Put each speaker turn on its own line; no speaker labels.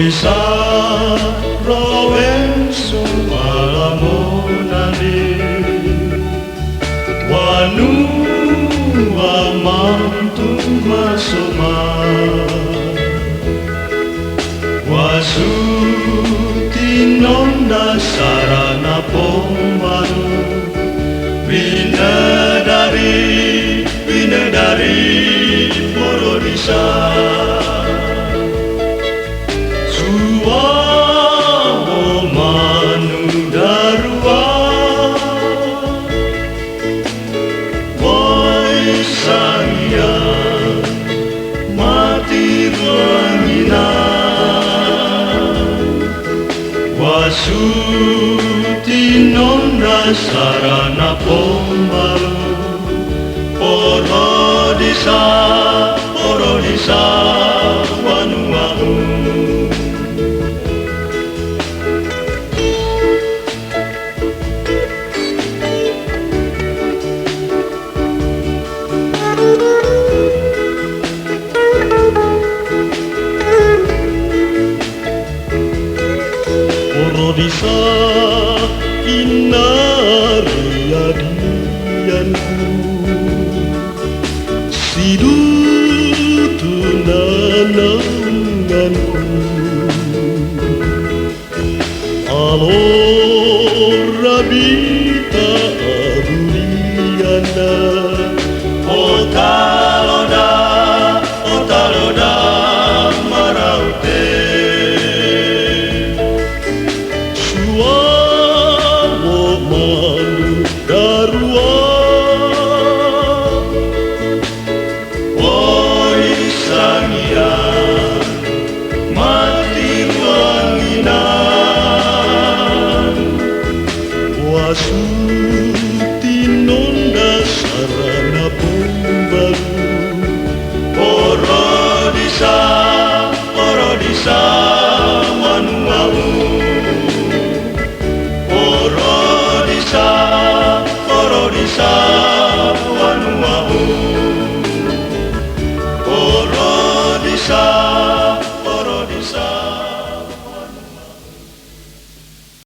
bisa rawen sumalamonani wanu amantu masoma wasutinonda sarana pombaru Winedari Porodisa Suwawo Manudarua Woi Sangya Mati Wangina Wasutinonda sarana pombaru Porodisa Wanuahu Porodisa inariadianku Sidutu nananganku Alo Rabi